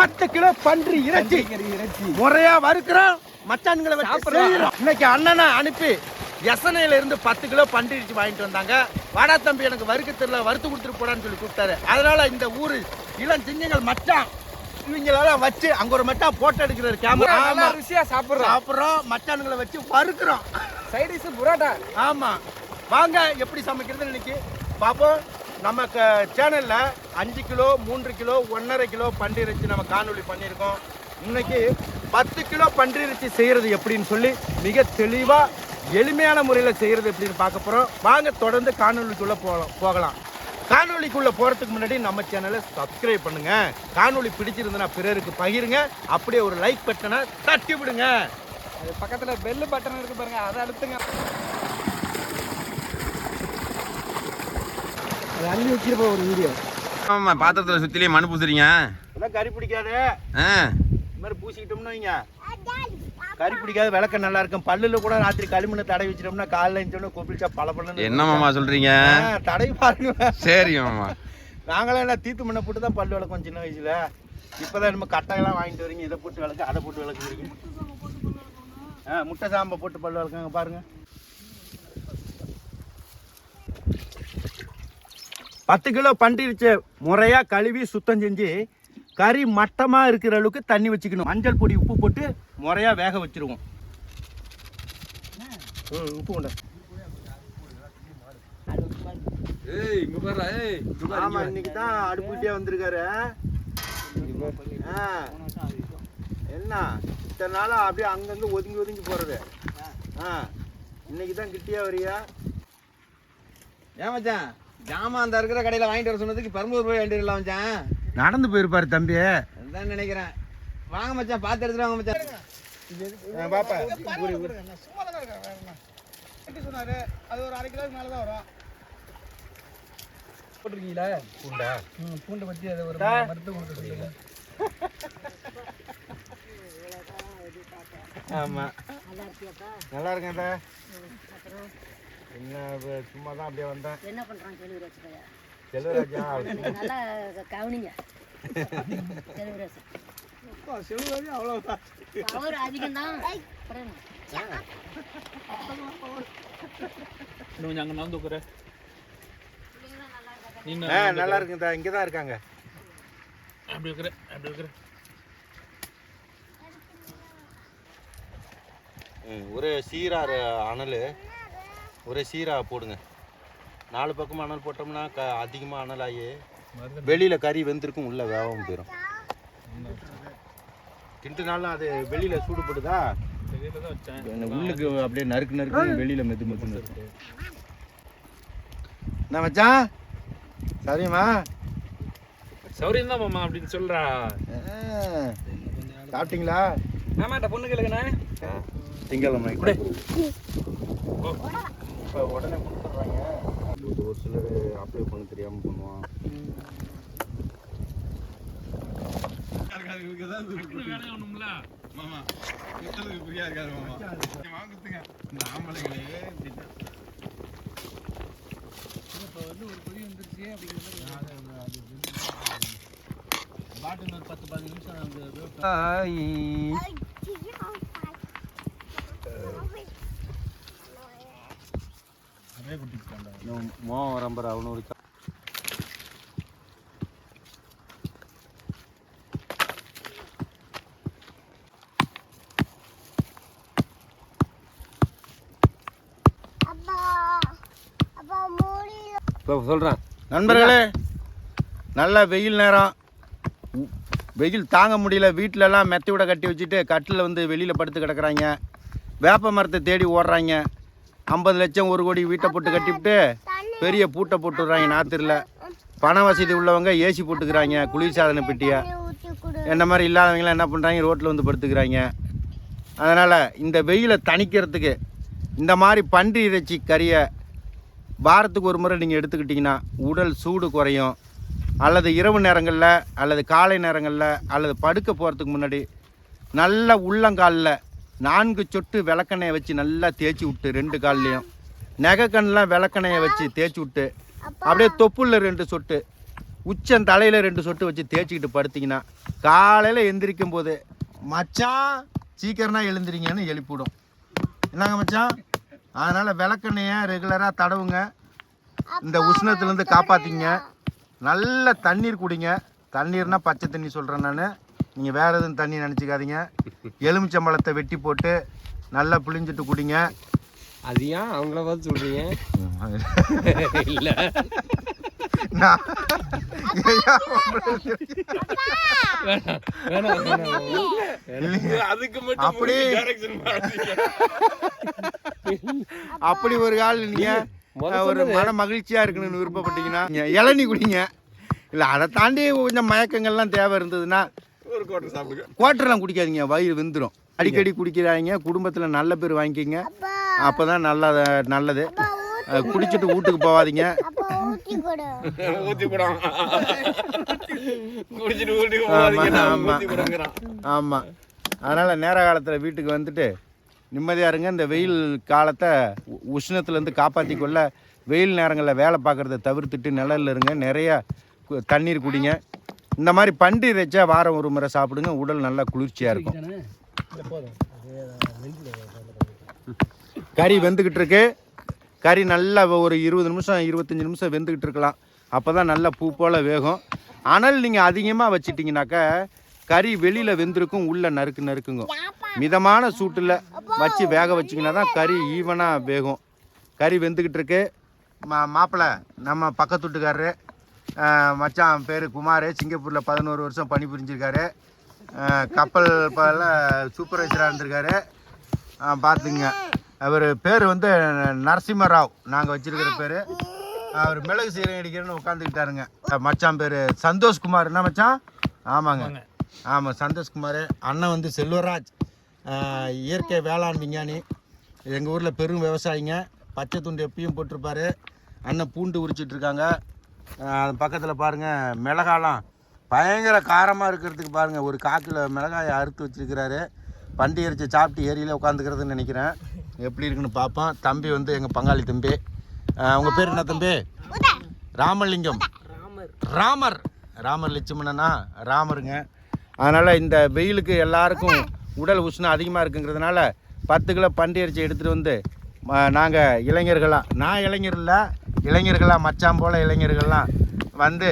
10 kilo பன்றி இறைச்சி முறையா வறுக்கிறோம். மச்சான்களை வச்சு இன்னைக்கு அண்ணனை அனுப்பி எசனையில இருந்து 10 கிலோ பன்றி இறைச்சி வாங்கிட்டு வந்தாங்க. வாடா தம்பி எனக்கு வறுக்க தெரியல, வறுத்து கொடுத்துட்டு போடான்னு சொல்லி கூப்பிட்டாரு. அதனால இந்த ஊரு இளம் சிங்கங்கள் மச்சான் இவங்களெல்லாம் வச்சு அங்க ஒரு மச்சான் போட்டோ எடுக்கிறாரு. கேமரா ருசியா சாப்பிடுறோம். மச்சான்களை வச்சு வறுக்கிறோம். சைடிஸ் புரோட்டா. ஆமா, வாங்க எப்படி சமைக்கிறது இன்னைக்கு பாப்போம். நம்ம சேனல்ல 5 கிலோ 3 கிலோ 1.5 கிலோ பன்றி இறைச்சி நம்ம காணொலி பண்ணியிருக்கோம். இன்னைக்கு 10 கிலோ பன்றி இறைச்சி செய்யறது எப்படின்னு சொல்லி மிக தெளிவா எளிமையான முறையில் செய்யறது எப்படின்னு பார்க்க போறோம். வாங்க தொடர்ந்து காணொலிக்குள்ள போகலாம். காணொலிக்குள்ள போறதுக்கு முன்னாடி நம்ம சேனலை சப்ஸ்கிரைப் பண்ணுங்க. காணொலி பிடிச்சிருந்தனா பிறருக்கு பகிருங்க. அப்படியே ஒரு லைக் பட்டனை தட்டி விடுங்க. அது பக்கத்துல பெல் பட்டன் இருக்கு பாருங்க, அதை அழுத்துங்க. அது அள்ளி வச்சிருப்ப ஒரு வீடியோ. ஆமா, பாத்திரத்துல சுத்திலே மண் பூசுறீங்க. அதான் கறி பிடிக்காது. இந்த மாதிரி பூசிக்கிட்டோம்னு வைங்க, கறி பிடிக்காது. விளக்க நல்லா இருக்கும். பல்லுல கூட ராத்திரி களிமண்ணை தடவி வச்சிட்டோம்னா காலைல இருந்தோம்னா கொப்பிளிச்சா பல பல்லு. என்ன மாமா சொல்றீங்க? தடவி பாருங்க. சரி மாமா. நாங்களாம் என்ன தீத்து மண்ணை போட்டு தான் பல்லு விளக்கம் சின்ன வயசுல. இப்பதான் நம்ம கட்டையெல்லாம் வாங்கிட்டு வரீங்க. இதை போட்டு விளக்கு, அதை போட்டு விளக்குறீங்க. முட்டை சாம்பை போட்டு பல்லு விளக்காங்க பாருங்க. 10 கிலோ பன்றி இறைச்சி முறையா கழுவி சுத்தம் செஞ்சு கறி மட்டமா இருக்கிற அளவுக்கு தண்ணி வச்சுக்கணும். மஞ்சள் பொடி உப்பு போட்டு முறையா வேக வச்சிருவோம். உப்பு கொண்ட. ஆமா, இன்னைக்கு தான் அடுப்புக்கிட்டே வந்திருக்காரு. என்ன இத்தனை நாளா அப்படியே அங்கங்க ஒதுங்கி ஒதுங்கி போறது. இன்னைக்கு தான் கிட்டியா வரியா? ஏன் மச்சான், ஜாமான் அந்த இருக்கிற கடையில வாங்கிட்டு வர சொன்னதுக்கு 11 ரூபாய் வாங்கிட்டு வரலாம் மச்சான். நடந்து போயிருப்பாரு தம்பி. அதான் நினைக்கிறேன். வாங்க மச்சான், பார்த்து எடுத்துட்டு வாங்க மச்சான். பாப்பா சொன்னாரு அது ஒரு 1/2 கிலோக்கு மேலதான் வரும். போட்டிருக்கீங்களா பூண்டா? பூண்டை பத்தி அதை ஒரு மருத்துவ கொடுக்க சொல்லுங்க. ஆமா, நல்லா இருக்கேன். என்ன சும்மா தான் அப்படியே வந்தேன். என்ன பண்றான் செல்வராஜா? நல்லா கவனிங்க. செல்வராஜா அவ்வளவுதான், பவர் அதிகம் தான். இன்னும் அங்க நான் தூக்குறேன். நல்லா இருக்குதா? இங்கே தான் இருக்காங்க. அப்படி இருக்கிறேன், அப்படி இருக்கிறேன். ஒரு சீரா அனல், ஒரு சீரா போடுங்க. 4 பக்கமும் அனல் போட்டோம்னா அதிகமாக அனல் ஆகி வெளியில் கறி வெந்திருக்கும், உள்ளே வேகாமல் போயிடும். கிண்டுனாலும் அது வெளியில் சூடுபடுதா, உள்ளுக்கு அப்படியே நறுக்கு நறுக்கு வெளியில் மெது மெதுன்னு இருக்கும். என்ன மச்சான்? சரிம்மா, சௌரியம் தான் மாமா அப்படின்னு சொல்றா. சாப்பிட்டீங்களா? ஆமாட்ட பொண்ணு கேளுங்கண்ணா. திங்கக்கிழமை கூட இப்போ உடனே கொடுத்துட்றாங்க. ஒரு சிலர் அப்ளை பண்ண தெரியாமல் பண்ணுவான். மாமா புரியா இருக்காரு மாமா. வாங்குங்க இந்த ஆம்பளைங்களே. இப்போ வந்து ஒரு பொடி வந்துருச்சு அப்படிங்கிறது பாட்டு 10-15 நிமிஷம் மோ வரம்பர் அவனு சொல்றேன். நண்பர்களே, நல்ல வெயில் நேரம். வெயில் தாங்க முடியல. வீட்டிலலாம் மெத்தை விட கட்டி வச்சுட்டு கட்டில் வந்து வெளியில் படுத்து கிடக்குறாங்க. வேப்ப மரத்தை தேடி ஓடுறாங்க. 50 லட்சம் 1 கோடி வீட்டை போட்டு கட்டிவிட்டு பெரிய பூட்டை போட்டுடுறாங்க. நாத்திரில் பண வசதி உள்ளவங்க ஏசி போட்டுக்கிறாங்க, குளிர்சாதன பெட்டியை. என்ன மாதிரி இல்லாதவங்களாம் என்ன பண்ணுறாங்க, ரோட்டில் வந்து படுத்துக்கிறாங்க. அதனால் இந்த வெயிலை தணிக்கிறதுக்கு இந்த மாதிரி பன்றி இறைச்சி கறியை வாரத்துக்கு ஒரு முறை நீங்கள் எடுத்துக்கிட்டிங்கன்னா உடல் சூடு குறையும். அல்லது இரவு நேரங்களில் அல்லது காலை நேரங்களில் அல்லது படுக்க போகிறதுக்கு முன்னாடி நல்ல உள்ளங்காலில் 4 சொட்டு விளக்கெண்ணெயை வச்சு நல்லா தேய்ச்சி விட்டு 2 கால்லையும் நெகக்கண்ணெலாம் விளக்கெண்ணெயை வச்சு தேய்ச்சி விட்டு அப்படியே தொப்புள்ள 2 சொட்டு உச்சம் தலையில் 2 சொட்டு வச்சு தேய்ச்சிக்கிட்டு படுத்திங்கன்னா காலையில் எந்திரிக்கும் போது மச்சான் சீக்கிரம்னா எழுந்திரிங்கன்னு எழுப்பிவிடும். என்னங்க மச்சான்? அதனால் விளக்கெண்ணையை ரெகுலராக தடவுங்க. இந்த உஷ்ணத்துலேருந்து காப்பாற்றிங்க. நல்ல தண்ணீர் குடிங்க. தண்ணீர்னால் பச்சை தண்ணி சொல்கிறேன் நான், நீங்கள் வேறு எதுவும் தண்ணி நினச்சிக்காதீங்க. எலுமிச்சம்பழத்தை வெட்டி போட்டு நல்லா புளிஞ்சிட்டு குடிங்க. அது ஏன் அவங்கள பார்த்து சொல்கிறீங்க? இல்லை அப்படி ஒரு கால் நீங்க ஒரு மன மகிழ்ச்சியா இருக்கணும்னு விருப்பப்பட்டீங்கன்னா இளநீ குடிங்க. இல்ல அதை தாண்டி கொஞ்சம் மயக்கங்கள்லாம் தேவை இருந்ததுன்னா ஒரு குவார்டர் சாப்பிடுங்க. குவார்டர்லாம் குடிக்காதீங்க, வயிறு வெந்துடும். அடிக்கடி குடிக்கிறாங்க, குடும்பத்தில் நல்ல பேர் வாங்கிக்கிங்க, அப்போதான் நல்லது. குடிச்சிட்டு வீட்டுக்கு போகாதீங்க. ஆமாம், அதனால் நேர காலத்தில் வீட்டுக்கு வந்துட்டு நிம்மதியாக இருங்க. இந்த வெயில் காலத்தை உஷ்ணத்துலேருந்து காப்பாற்றிக்கொள்ள வெயில் நேரங்களில் வேலை பார்க்குறத தவிர்த்துட்டு நிழலில் இருங்க. நிறையா தண்ணீர் குடிங்க. இந்த மாதிரி பன்றி இறைச்சா வாரம் ஒரு முறை சாப்பிடுங்க, உடல் நல்லா குளிர்ச்சியாக இருக்கும். கறி வெந்துக்கிட்டு இருக்கு. கறி நல்லா ஒரு 20 நிமிஷம் 25 நிமிஷம் வெந்துக்கிட்டு இருக்கலாம். அப்போ தான் நல்லா பூ போல் வேகும். ஆனால் நீங்கள் அதிகமாக வச்சிட்டிங்கனாக்கா கறி வெளியில் வெந்திருக்கும், உள்ளே நறுக்குங்க. மிதமான சூட்டில் வச்சு வேக வச்சிங்கன்னா தான் கறி ஈவனாக வேகும். கறி வெந்துக்கிட்டு இருக்கு. மாப்பிள்ளை நம்ம பக்கத்து வீட்டுக்காரரு மச்சான் பேர் குமார், சிங்கப்பூரில் 11 வருஷம் பணி புரிஞ்சிருக்காரு. கப்பல் சூப்பர்வைசராக இருந்திருக்காரு. பார்த்துங்க, அவர் பேர் வந்து நரசிம்மராவ், நாங்கள் வச்சுருக்கிற பேர். அவர் மிளகு சீரகம் அடிக்கிறேன்னு உட்காந்துக்கிட்டாருங்க. மச்சான் பேர் சந்தோஷ்குமார். என்ன மச்சான்? ஆமாங்க, ஆமாம் சந்தோஷ்குமார். அண்ணன் வந்து செல்வராஜ், இயற்கை வேளாண் விஞ்ஞானி. எங்கள் ஊரில் பெரும் விவசாயிங்க. பச்சை துண்டு எப்பயும் போட்டிருப்பாரு. அண்ணன் பூண்டு உரிச்சிட்ருக்காங்க. பக்கத்தில் பாருங்கள், மிளகாலாம் பயங்கர காரமாக இருக்கிறதுக்கு பாருங்கள், ஒரு 1/4 கிலோ மிளகாயை அறுத்து வச்சுருக்கிறாரு. பண்டி அரிச்சு சாப்பிட்டு ஏரியில் உட்காந்துக்கிறதுன்னு நினைக்கிறேன். எப்படி இருக்குன்னு பார்ப்போம். தம்பி வந்து எங்கள் பங்காளி தம்பி. உங்கள் பேர் என்ன தம்பி? ராமலிங்கம். ராமர் லட்சுமணனா? ராமருங்க. அதனால் இந்த வெயிலுக்கு எல்லாருக்கும் உடல் உஷ்ணம் அதிகமாக இருக்குங்கிறதுனால 10 கிலோ பண்டி அரிசி எடுத்துகிட்டு வந்து நாங்கள் இளைஞர்களாக, நான் இளைஞர் இல்லை, இளைஞர்களாக மச்சான் போல் இளைஞர்கள்லாம் வந்து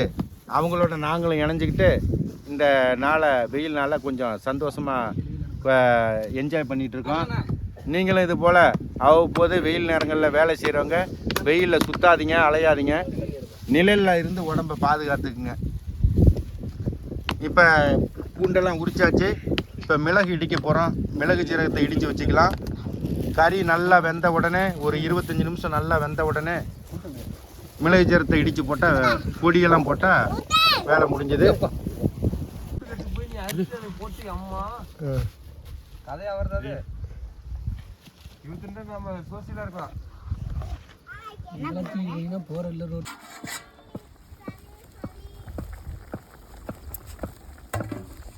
அவங்களோட நாங்களும் இணைஞ்சிக்கிட்டு இந்த நாளை வெயில் நாளை கொஞ்சம் சந்தோஷமாக என்ஜாய் பண்ணிகிட்ருக்கோம். நீங்களும் இது போல் அவ்வப்போது வெயில் நேரங்களில் வேலை செய்கிறவங்க வெயிலில் சுற்றாதீங்க, அலையாதீங்க, நிழலில் இருந்து உடம்பை பாதுகாத்துக்குங்க. இப்போ பூண்டெல்லாம் உரிச்சாச்சு. இப்போ மிளகு இடிக்க போகிறோம். மிளகு சீரகத்தை இடித்து வச்சுக்கலாம். கறி நல்லா வெந்த உடனே ஒரு 25 நிமிஷம் நல்லா வெந்த உடனே மிளகு சீரகத்தை இடித்து போட்டால், பொடியெல்லாம் போட்டால் வேலை முடிஞ்சது.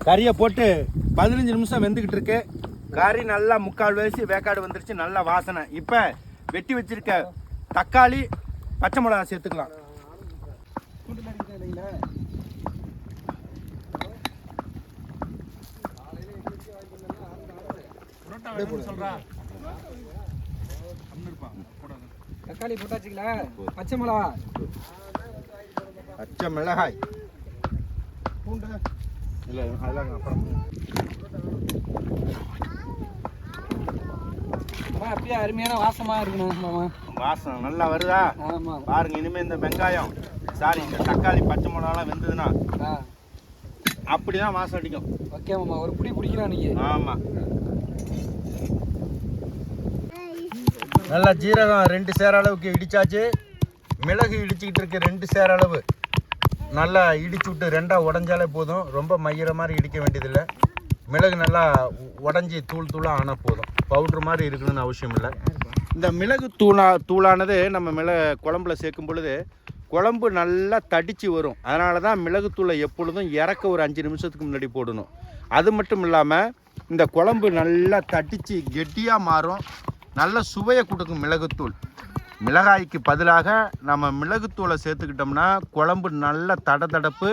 கறியை போட்டு 15 நிமிஷம் வெந்துக்கிட்டு இருக்கு. கறி நல்லா 3/4 வயசு வேக்காடு வந்துருச்சு, நல்லா வாசனை. இப்போ வெட்டி வச்சிருக்க தக்காளி, பச்சை மிளகா சேர்த்துக்கலாம். தக்காளி போட்டாச்சுங்களா? பச்சை மிளகா, பச்சை மிளகாய், பூண்டு இல்லை அதெல்லாம் அப்புறம். அப்படியே அருமையான வாசமாக இருக்கணும் மாமா. வாசம் நல்லா வருதா? ஆமாம் பாருங்க. இனிமேல் இந்த வெங்காயம் இந்த தக்காளி பச்சை மிளகாலாம் வெந்ததுன்னா அப்படிதான் வாசம் அடிக்கும். ஓகே மாமா, ஒரு புடி பிடிக்கிறோம் நீங்க. ஆமாம், நல்லா ஜீரகம் 2 சேர அளவுக்கு இடிச்சாச்சு. மிளகு இடிச்சுக்கிட்டு இருக்கு 2 சேர அளவு. நல்லா இடிச்சு விட்டு 2ஆக உடஞ்சாலே போதும். ரொம்ப மையிற மாதிரி இடிக்க வேண்டியதில்லை. மிளகு நல்லா உடஞ்சி தூளாக ஆனால் போதும். பவுட்ரு மாதிரி இருக்கணும்னு அவசியம் இல்லை. இந்த மிளகு தூளானது நம்ம குழம்புல சேர்க்கும் பொழுது குழம்பு நல்லா தடித்து வரும். அதனால தான் மிளகுத்தூளை எப்பொழுதும் இறக்க ஒரு 5 நிமிஷத்துக்கு முன்னாடி போடணும். அது மட்டும் இல்லாமல் இந்த குழம்பு நல்லா தடித்து கெட்டியாக மாறும். நல்ல சுவையை கொடுக்கும் மிளகுத்தூள். மிளகாய்க்கு பதிலாக நம்ம மிளகுத்தூளை சேர்த்துக்கிட்டோம்னா குழம்பு நல்ல தடதடப்பு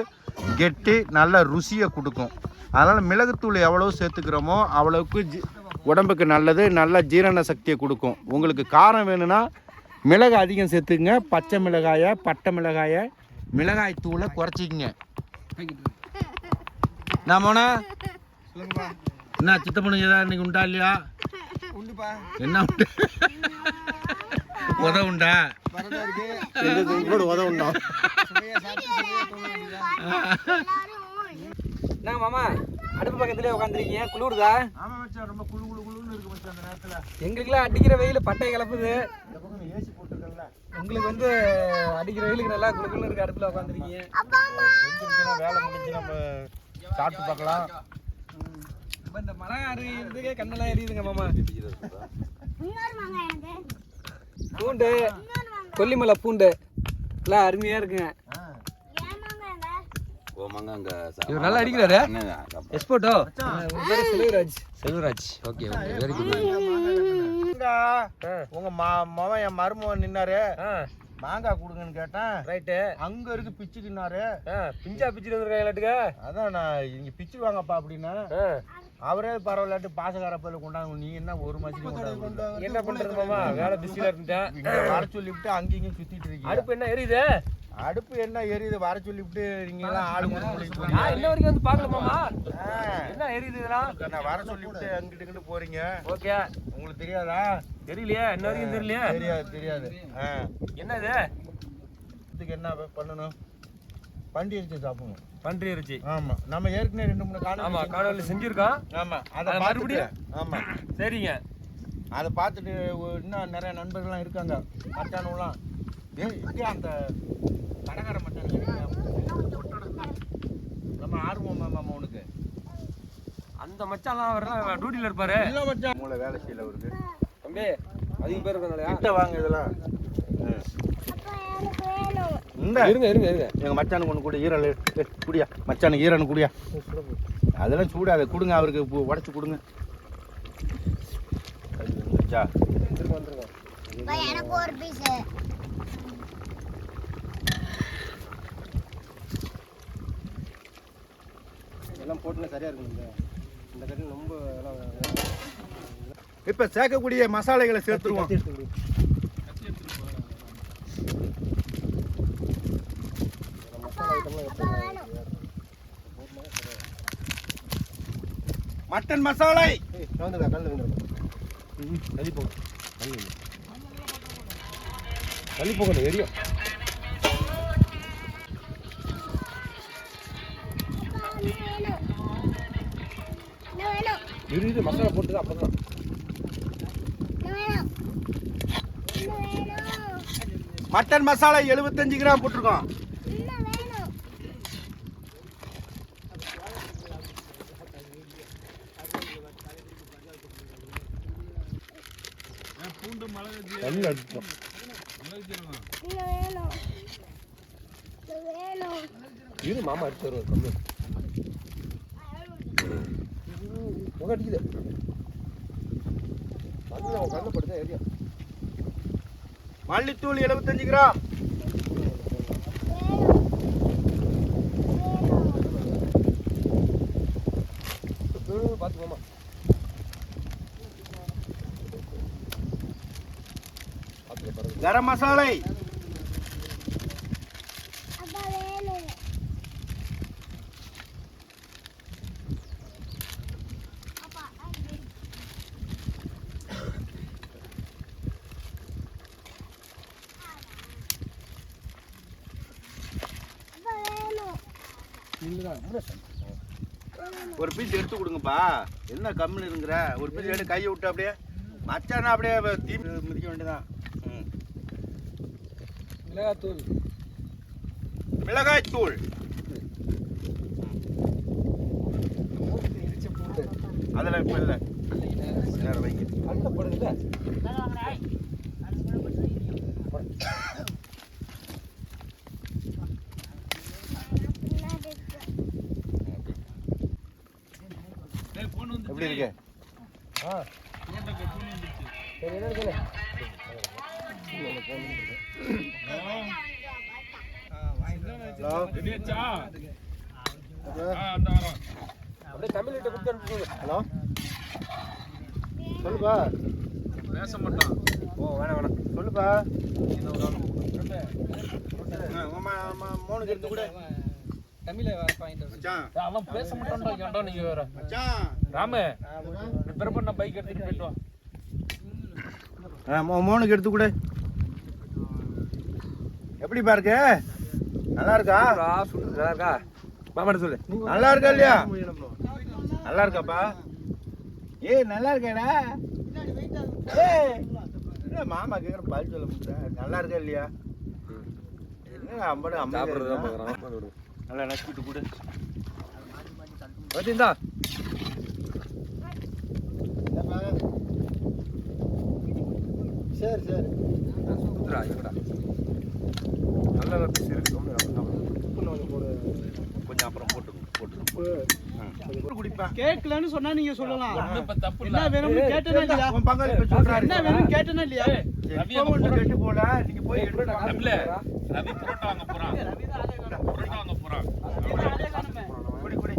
கெட்டி நல்ல ருசியை கொடுக்கும். அதனால் மிளகுத்தூள் எவ்வளோ சேர்த்துக்கிறோமோ அவ்வளோக்கு உடம்புக்கு நல்லது, நல்ல ஜீரண சக்தியை கொடுக்கும். உங்களுக்கு காரம் வேணும்னா மிளகு அதிகம் சேர்த்துக்குங்க. பச்சை மிளகாயை, பட்டை மிளகாயை, மிளகாய் தூளை குறைச்சிக்கங்க. நான் போனா என்ன சித்தப்பனுக்கு ஏதாவது இன்னைக்கு உண்டா இல்லையா? உண்டுப்பா. என்ன உண்டு? உதவுண்டா? உதவுண்டா? என்னங்க மாமா அடுப்பு பக்கத்துலேயே உட்காந்துருக்கீங்க, குளிருதா? ஆமாம் மச்சான், ரொம்ப குழு குழு குழுன்னு இருக்கு மச்சான் அந்த நேரத்தில். எங்களுக்குலாம் அடிக்கிற வெயில் பட்டை கிளப்புது. இந்த பக்கம் ஏசி போட்டுருக்கல, உங்களுக்கு வந்து அடிக்கிற வெயிலுக்கு நல்லா குளுக்குன்னு இருக்கு, அடுப்பில் உட்காந்துருக்கீங்க. வேலை முடிஞ்சு நம்ம சாப்பிட்டு பார்க்கலாம். இப்போ இந்த மழை அறியறதுக்கே கண்ணெல்லாம் எரியுதுங்க மாமா. பூண்டு, கொல்லிமலை பூண்டு எல்லாம் அருமையா இருக்குங்க. இவர் நல்லா அடிக்கிறாரு. எக்ஸ்போர்ட்டோ Selvaraj. Selvaraj, okay okay, very good. உங்க மவன் என் மருமகன் நின்னாரு, மாங்காய் கொடுங்கன்னு கேட்டேன். ரைட்டு, அங்க இருக்கு பிச்சுக்குன்னாரு. பிஞ்சா பிச்சுட்டு வந்துருக்காங்களாட்டுக்க. அதான் நான் இங்க பிச்சு வாங்கப்பா அப்படின்னா அவரே பரவாயில்லாட்டு பாசக்கார பயில கொண்டாங்க. நீ என்ன ஒரு மாசம் என்ன பண்றது மாமா, வேலை பிஸியா இருந்துட்டேன். வர சொல்லிவிட்டு அங்கேயும் சுத்திட்டு இருக்கீங்க. அடுப்பு என்ன எரியுது? அடுப்பு என்ன எரியுது? வர சொல்லிவிட்டு நீங்க எல்லாம் ஆளு இன்ன வரைக்கும் வந்து பாக்கல மாமா, என்ன எரியுது இதெல்லாம்? நான் வர சொல்லிவிட்டு அங்கிட்டு போறீங்க. ஓகே, உங்களுக்கு தெரியாதா? தெரியலையா? இன்ன வரைக்கும் தெரியலையா? தெரியாது. என்ன இது? இதுக்கு என்ன பண்ணணும்? பண்டி அரிசி சாப்பிடணும். பன்றி இறைச்சி. ஆமா, நம்ம ஏற்கனவே 2-3 காலம். ஆமா, காலையில செஞ்சிருக்கோம். ஆமா, அதை மறுபடியும். ஆமா, சரிங்க. அதை பார்த்துட்டு இன்னும் நிறைய நண்பர்கள்லாம் இருக்காங்க, மச்சானுலாம். அந்த கடைக்கார மச்சான் நம்ம ஆர்வம் மாமா உனக்கு. அந்த மச்சான்லாம் வரலாம் டியூட்டியில் இருப்பாரு. இல்லை மச்சான், உங்களை வேலை செய்யல அவருக்கு. தம்பி அதிக பேர் இருக்கனாலயா? கிட்ட வாங்க இதெல்லாம். இருங்க இருங்க இருங்க, எங்கள் மச்சானுக்கு ஒன்று கூட ஈரல் குடியா, மச்சானுக்கு ஈரல் குடியா. அதெல்லாம் சூடு, அதை கொடுங்க அவருக்கு, உடச்சி கொடுங்க. எனக்கு ஒரு பீஸ். எல்லாம் போட்டுனா சரியா இருக்குங்க. இந்த கட்டி ரொம்ப இப்போ சேர்க்கக்கூடிய மசாலைகளை சேர்த்துருவோம். மட்டன் மசாலை தள்ளி போகணும், எரியும். இரு மசாலா போட்டு அப்பதான். மட்டன் மசாலா 75 கிராம் போட்டிருக்கோம். இரு மாமா எடுத்து வருவார். கம்மி அடிக்குது, கண்ணு படுதா ஏரியா. மல்லித்தூள் 75 கிராம். பார்த்து மாமா. கரம் மசாலை, ஒரு பீஸ் எடுத்து கொடுங்கப்பா. என்ன கம்மின்னு இருங்கிற? ஒரு பீஸ் எடுத்து கையை விட்டு அப்படியே மச்சானா அப்படியே தீ மிதிக்க வேண்டியதான். மிளகாத்தூள், மிளகாய் தூள், அதில் இப்போ இல்லை நேரம் வைங்க. அந்த போடுங்க. எப்படி இருக்கு? சரி, என்ன அப்படியே தமிழ்கிட்ட கொடுத்து ஹலோ சொல்லுப்பா. பேச மாட்டான். ஓ வேணாம் சொல்லுப்பா. மோனுக்கு எடுத்து கூட மச்சான். அவன் பேச மாட்டான்டா. ஏன்டா நீங்க வேற மச்சான். ராமு பெரும்பண்ண பைக் எடுத்துட்டு போயிட்டு வா. மோனுக்கு எடுத்து கூட. எப்படி பாருக்கு? நல்லா இருக்கா? நல்லா இருக்கா மாமாட்ட சொல்லு. நல்லா இருக்கா இல்லையா? நல்லா இருக்காப்பா. ஏய் நல்லா இருக்கேடா. ஏய் என்ன மாமா கேக்குற பதில் சொல்ல முடியல. நல்லா இருக்கா இல்லையா? என்ன அம்பட சாப்பிடுறதா பாக்குறான். நல்லா நக்கிட்டு கூட. வச்சிருந்தா சரி சரி. சுத்துறா இருக்கடா. நல்ல பீஸ் இருக்கு. கொஞ்சம் அப்புறம் போட்டு குடிப்பேன். கேட்கலன்னு சொன்னா நீங்க சொல்லலாம். ஒண்ணும் இப்ப தப்பு இல்ல. என்ன வேணும்னு கேட்டனா இல்லையா? உன் பங்காளி இப்ப சொல்றாரு. என்ன வேணும் கேட்டனா இல்லையா? ரவி எப்போ ஒண்ணு கெட்டு போல. நீங்க போய் எடுத்து வாங்க. இல்ல, ரவி புரோட்டா வாங்க போறான். புரோட்டா வாங்க போறான். குடி குடி.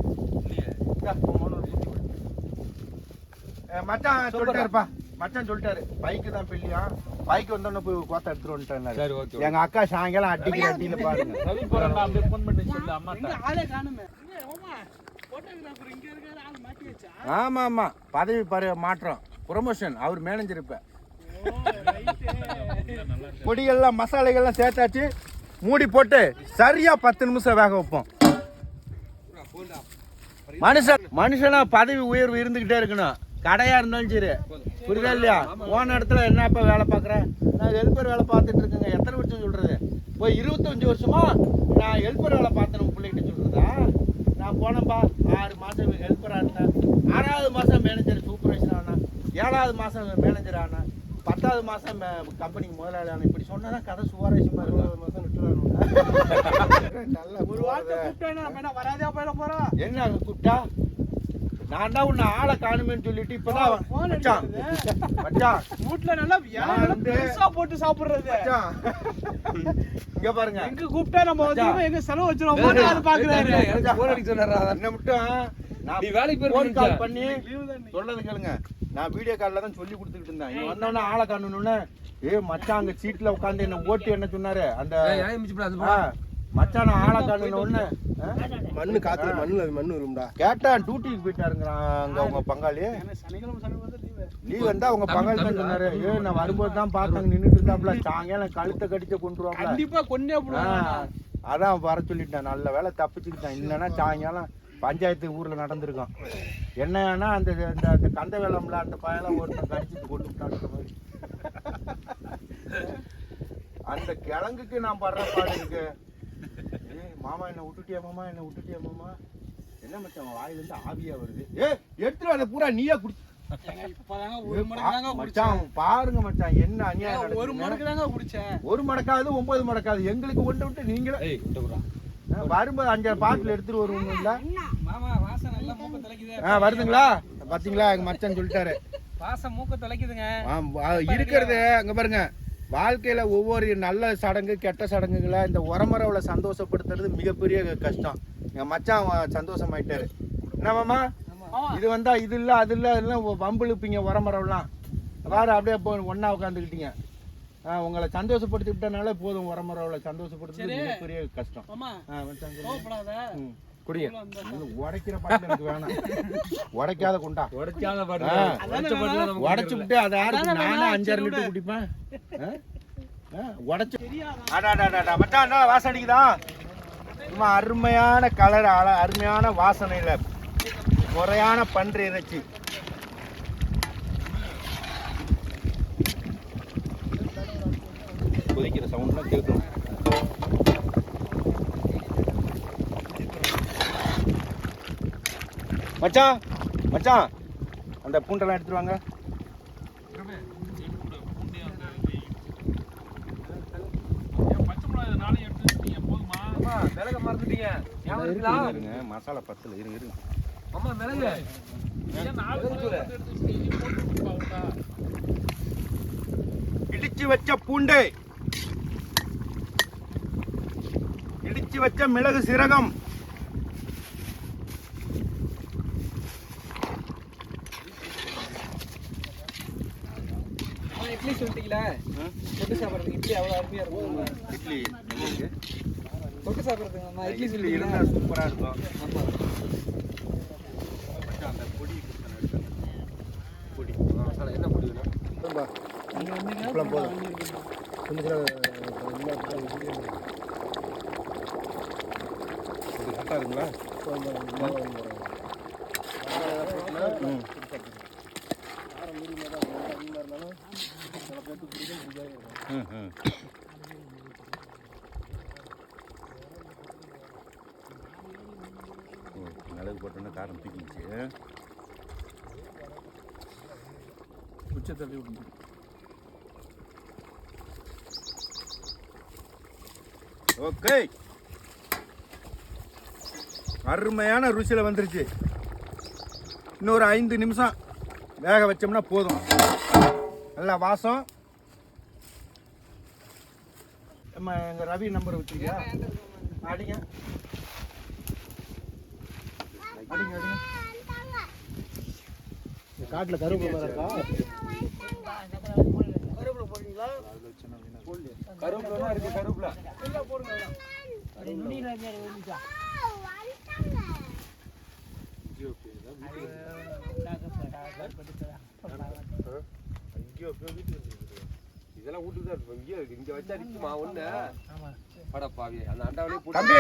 இந்தா, உன் மோனு ஒரு குடி குடி. மச்சான் சொல்லிட்டாருப்பா. மச்சான் சொல்லிட்டாரு பைக்கு தான் பெல்லியா. பைக் வந்தோடனே போய் கோத்த எடுத்துட்டு வந்துட்டேன். சரி ஓகே. எங்க அக்கா சாயங்காலம் அடிக்கிற அடியில பாருங்க. ரவி போறான். அப்படியே ஃபோன் பண்ணி சொல்லு அம்மாட்ட. ஆளே காணுமே. போட்டோகிராஃபர் இங்க இருக்காரு, ஆள் மாட்டி வச்சா. ஆமா ஆமா பதவி மாற்றம் ப்ரொமோஷன். அவர் மேனேஜர் இப்ப. பொடிகள்லாம் மசாலைகள்லாம் சேர்த்தாச்சு. மூடி போட்டு சரியா 10 நிமிஷம் வேக வைப்போம். மனுஷனா பதவி உயர்வு இருந்துகிட்டே இருக்கணும். கடையா இருந்தாலும் சரி. புரியுதா இல்லையா? போன இடத்துல என்னப்பா வேலை பார்க்குறேன்? நான் ஹெல்ப்பர் வேலை பார்த்துட்டு இருக்கேங்க. எத்தனை வருஷம் சொல்றது? போய் 25 வருஷமா நான் ஹெல்ப்பர் வேலை பார்த்தேன் பிள்ளைகிட்ட சொல்றதா? நான் போனப்பா 6 மாதம் ஹெல்ப்பராக இருந்தேன். 6வது மாதம் மேனேஜர் சூப்பர்வைசர் ஆனேன். 7வது மாதம் மேனேஜர் ஆனேன். 10வது மாதம் கம்பெனிக்கு முதலாளி ஆனேன். இப்படி சொன்னதான் கதை சுவாரஸ்யமா இருக்கும். நல்லா ஒரு வார்த்தை கூப்பிட்டேன்னா நம்ம என்ன வராதே போயிட போறோம். என்ன கூப்பிட்டா? நான் தான் உன்னை ஆளை காணுமேன்னு சொல்லிட்டு இப்பதான் போன் மச்சான் மச்சான் வீட்டுல நல்லா இலை பெருசா போட்டு சாப்பிடுறது. மச்சான் இங்க பாருங்க. எங்க கூப்பிட்டா நம்ம வந்து எங்க செலவு வச்சிருவோம். அது பாக்குறாரு. எனக்கு போன் அடிக்க சொன்னாரா? என்ன மட்டும் நான் நீ வேலைக்கு ஃபோன் போய் கால் பண்ணி சொல்றது கேளுங்க. நான் வீடியோ கால்ல தான் சொல்லி கொடுத்துக்கிட்டு இருந்தேன். இங்க வந்தவொடனே ஆளை காணணும்னு மச்சான் அங்க சீட்ல உட்காந்து என்ன ஓட்டி என்ன சொன்னாரு அந்த ஏன் மிச்சு போடா மச்சான் ஆளை காணணும்னு மண்ணு காத்துல மண்ணு வரும்டா. கேட்டான் டியூட்டிக்கு போயிட்டாருங்கிறான் அங்க உங்க பங்காளி. லீவ் வந்தா உங்க பங்காளி தான் சொன்னாரு. நான் வரும்போது தான் பார்த்தாங்க நின்றுட்டு இருந்தாப்ல. சாயங்காலம் கழுத்தை கடிச்ச கொண்டுருவாப்ல. கண்டிப்பா கொன்னே போடுவாங்க. அதான் வர சொல்லிட்டேன். நல்ல வேலை தப்பிச்சுக்கிட்டேன். இல்லைன்னா சாயங்காலம் பஞ்சாயத்து ஊர்ல நடந்திருக்கோம். என்னன்னா அந்த கந்த வேலம்ல அந்த பயலாம் ஒருத்தன் கடிச்சிட்டு கொண்டு விட்டான். அந்த கிழங்குக்கு நான் படுற பாடு இருக்கு. மாமா என்ன விட்டுட்டியா மாமா, என்ன விட்டுட்டியா மாமா? என்ன மச்சான் வாயிலிருந்து ஆவியா வருது. எடுத்துட்டு அதை பூரா நீயா குடி. இப்பதாங்க ஒரு மடங்காங்க மச்சான் பாருங்க மச்சான் என்ன அநியாயம். ஒரு மடக்கு தாங்க குடிச்சேன். ஒரு மடக்காது 9 மடக்காது. எங்களுக்கு ஒன்று விட்டு நீங்களே வரும்போது 5 பாட்டில் எடுத்துட்டு வருவோம் இல்ல? மாமா வாசம் நல்லா மூக்க தலைக்குது. வருதுங்களா? பாத்தீங்களா எங்க மச்சான் சொல்லிட்டாரு. வாசம் மூக்க தலைக்குதுங்க. இருக்கிறது அங்க பாருங்க. வாழ்க்கையில ஒவ்வொரு நல்ல சடங்கு கெட்ட சடங்குகளை இந்த உரமரவுல சந்தோஷப்படுத்துறது மிகப்பெரிய கஷ்டம். எங்க மச்சான் சந்தோஷமாயிட்டாரு. என்ன மாமா? இது வந்தா இது இல்ல அது இல்ல அதெல்லாம் வம்பிழுப்பீங்க உரமரவுலாம். வேற அப்படியே ஒன்னா உட்காந்துக்கிட்டீங்க. உங்களை சந்தோஷப்படுத்தி விட்டனால போதும். உரமரவுல சந்தோஷப்படுத்துறது மிகப்பெரிய கஷ்டம். குடிய உடைக்கிற பாட்டு எனக்கு வேணாம். உடைக்காத கொண்டா. உடைக்காத பாட்டு உடைச்சு விட்டு அதை யாருக்கு? நானே 5-6 லிட்டர் குடிப்பேன். உடைச்சு மச்சான் வாசம் அடிக்குதா? சும்மா அருமையான கலர், அருமையான வாசனையில முறையான பன்றி இறைச்சி. கொதிக்கிற சவுண்ட்லாம் கேட்கும். மச்சான் மச்சான் அந்த பூண்டெல்லாம் எடுத்துட்டு வாங்க. மிளக மறந்துட்டீங்க. மசாலா பத்தல இருங்க. அம்மா மிளகு இடிச்சு வச்ச பூண்டு இடிச்சு வச்ச மிளகு சீரகம், இட்லி சொல்லிட்டீங்களா? தொட்டு சாப்பிட்றதுக்கு இட்லி அவ்வளோ அருமையாக இருக்கும். இட்லி தொட்டு சாப்பிட்றதுக்கு நான் இட்லி இட்லி சொல்லிட்டீங்களா? இருந்தால் சூப்பராக இருக்கும். ஆமாம். அந்த பொடி பொடி என்ன பொடி வேணும்? இப்பெல்லாம் போதும். கரெக்டாக இருக்குங்களா? மிளகு போட்டோன்னா காரம் தூக்கிச்சு. உச்சத்தள்ளி விடுங்க. ஓகே, அருமையான ருசியில் வந்துருச்சு. இன்னொரு 5 நிமிஷம் வேக வச்சோம்னா போதும். நல்லா வாசம். நம்ம எங்கள் ரவி நம்பர் வச்சுருக்கியா? அடிங்க அடிங்க அடிங்க. காட்டில் கருவேப்பிலை இருக்கா? கருவேப்பிலை போடுறீங்களா? கருவேப்பிலை இருக்கு. கருவேப்பிலை இதெல்லாம் வீட்டுக்கு தான் இருக்கும். இங்கே இருக்கு. இங்கே வச்சா அடிக்குமா ஒன்று? படப்பாவி அந்த அண்டாவிலே போட்டு. தம்பி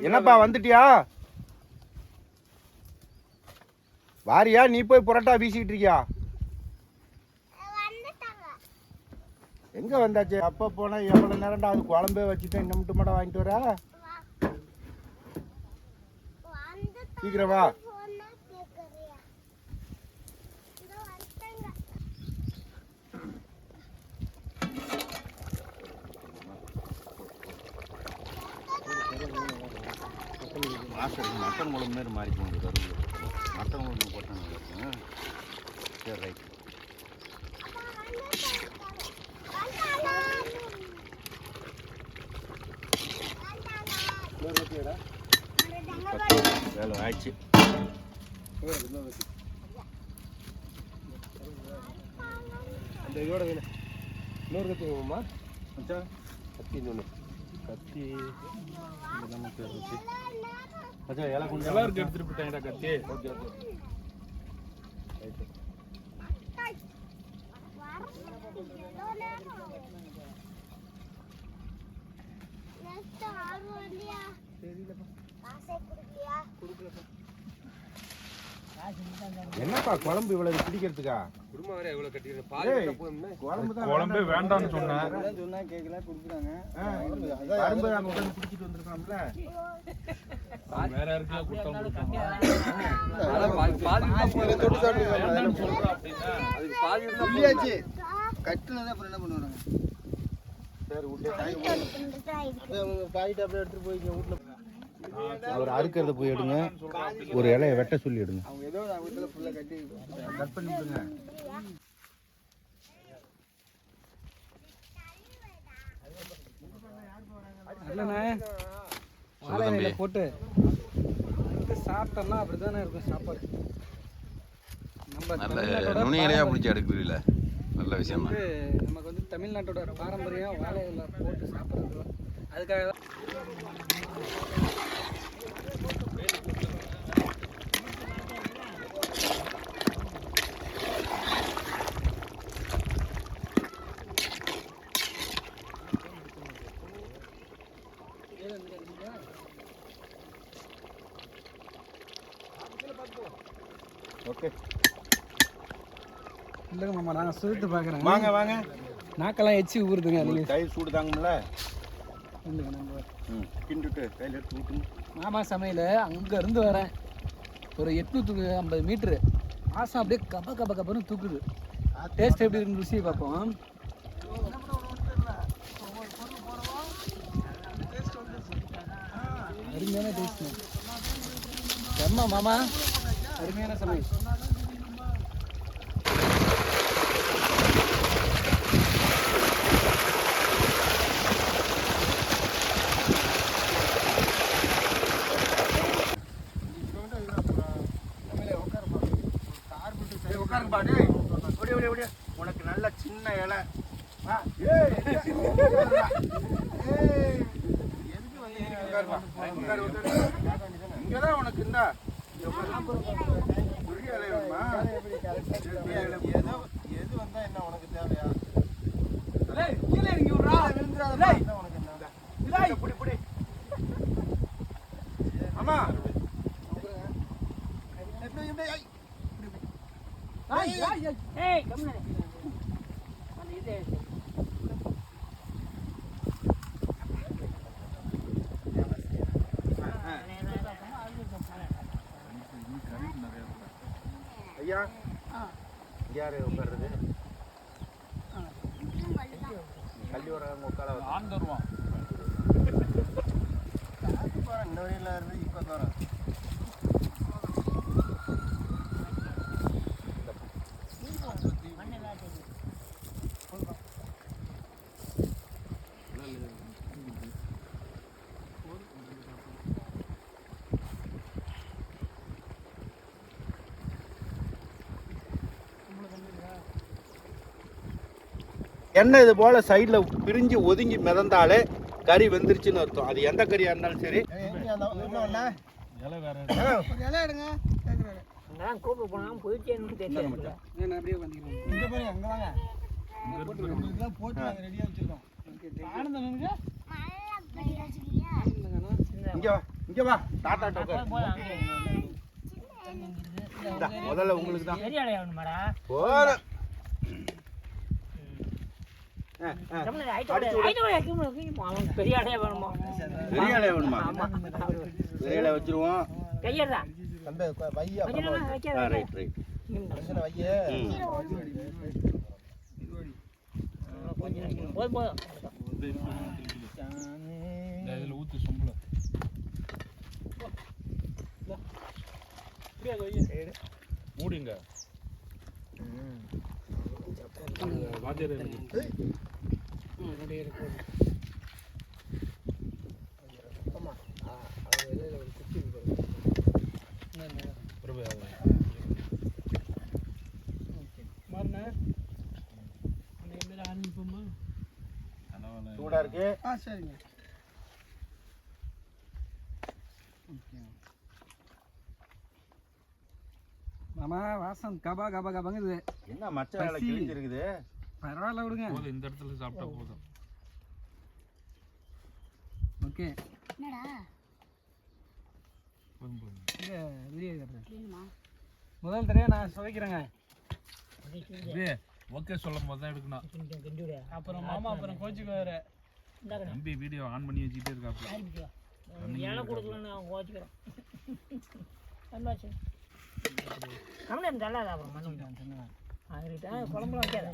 என்னப்பா வந்துட்டியா? வாரியா? நீ போய் புரோட்டா வீசிக்கிட்டு இருக்கியா? எங்க வந்தாச்சு? அப்ப போனா எவ்வளவு நேரம்டா? அது குழம்பே வச்சுட்டு இன்னும் மட்டும் மாட வாங்கிட்டு வர. சீக்கிரம் வா. மட்டன் குழம்பு மாரி மாறி போகுது. கருவேப்பிலை மட்டன் குழம்பு போட்டாங்க. சரி ரைட். வேலை ஆயிடுச்சு. அந்த இதோட வேணும். இன்னொரு கத்தி வேணுமா? கத்தி இன்னொன்று கத்தி நமக்கு இருந்துச்சு. மச்சான் இலை கொஞ்சம் எல்லாருக்கும் எடுத்துட்டு போயிட்டாங்கடா கத்தி. Okay okay right. என்னப்பா குழம்பு இவ்வளவு பிடிக்கிறதுக்கா? குடும்பம் வேற எவ்வளோ கட்டிக்கிறேன். பால் போதும்னா குழம்பே வேண்டாம்னு சொன்னேன். சொன்னா கேட்கல கொடுக்குறாங்க. கரும்பு நாங்கள் உட்காந்து பிடிச்சிட்டு வந்திருக்கோம்ல. வேற யாருக்கெல்லாம் கொடுத்தா கொடுத்தோம். தொட்டு சாப்பிடுங்க. அதுக்கு பாதி சொல்லியாச்சு. கட்டுனதான் அப்புறம் என்ன பண்ணுவாங்க? சரி விட்டு பாயிட்டு அப்படியே எடுத்துட்டு போய் வீட்டுல அவர் அறுக்கிறத போய் எடுங்க. ஒரு இலையை வெட்ட சொல்லி எடுங்க. அவங்க ஏதோ வீட்டுல ஃபுல்லா கட்டி கட் பண்ணி விடுங்க. இல்லைண்ணே வாழையில போட்டு சாப்பிட்டோம்னா அப்படிதானே இருக்கும் சாப்பாடு. நம்ம நுனியிலையா பிடிச்சி எடுக்கிறீங்கள நல்ல விஷயம் தான். நமக்கு வந்து தமிழ்நாட்டோட பாரம்பரியம் வாழையில போட்டு சாப்பிட்றது. அதுக்காக தான் ஓகே இல்லைங்க மாமா, நான் சொல்லிட்டு பார்க்குறேன். வாங்க வாங்க. நாக்கெல்லாம் எச்சி ஊறுதுங்க. நீங்கள் கை சூடு தாங்கும்ல. இல்லைங்க நம்ம கிண்டுட்டு கையில் எடுத்து ஊற்றுங்க. மாமா சமையல் அங்கேருந்து வரேன். ஒரு 850 மீட்ரு மாதம் அப்படியே கப்பன்னு தூக்குது. டேஸ்ட் எப்படி இருக்குன்னு ருசியை பார்ப்போம். அருமையான டேஸ்ட் செம்ம மாமா, அருமையான சமையல். இங்கதான் உனக்கு இந்த எது வந்தா என்ன உனக்கு தேவையா? கீழே இறங்கி விட்றா. ஆமா ஏய் கம்முனு அந்த இது ஐயா இங்க யாரு உட்கார்றது? கல்வி வரவங்க உட்கார ஆண் தருவான். இந்த வரையில இருந்து இப்ப தரோம். எண்ணெய் இது போல சைடில் பிரிஞ்சு ஒதுங்கி மிதந்தாலே கறி வெந்துருச்சுன்னு அர்த்தம். அது எந்த கறியாக இருந்தாலும் சரி. இலை எடுங்க கேட்குறாரு. நான் கூப்பிட்டு போனாலும் போயிட்டேன்னு தெரியல. நான் அப்படியே வந்துக்கிறேன். இங்க பாருங்க அங்க வாங்க. இதெல்லாம் போட்டு நாங்க ரெடியா வச்சிருக்கோம். ஆனந்தனுங்க இங்க வா டாடா டோக்கர். முதல்ல உங்களுக்கு தான் பெரிய அலையா வேணுமாடா? போற பெரிய அலையா வேணுமா? பெரிய இலைய வேணுமா? பெரிய இலைய வச்சிருவோம். கையறா ரைட் ரைட். இதுல ஊத்து சொம்பல. மூடிங்க. வாத்தியார் இருக்கு. சூடா இருக்கு. சரிங்க. மாமா வாசம் கபா கபா கபாங்குது. என்ன மச்ச வேலை கிழிஞ்சிருக்குது. பரவாயில்ல விடுங்க. போதும், இந்த இடத்துல சாப்பிட்டா போதும். ஓகே. என்னடா போதும் போதும். இங்கே வெளியே இருக்கிறேன். இல்லைம்மா. முதல் தடவை நான் சுவைக்கிறேங்க. இது ஓகே சொல்லும் போது தான் எடுக்கணும். அப்புறம் மாமா அப்புறம் கோச்சுக்கு வேற. தம்பி வீடியோ ஆன் பண்ணி வச்சுக்கிட்டே இருக்காப்ல. இலை கொடுக்கலன்னு அவன் கோச்சிக்கிறான். கம்மி தள்ளாத அப்புறம் மண்ணு அதுக்கிட்ட குழம்புலாம் வைக்காத.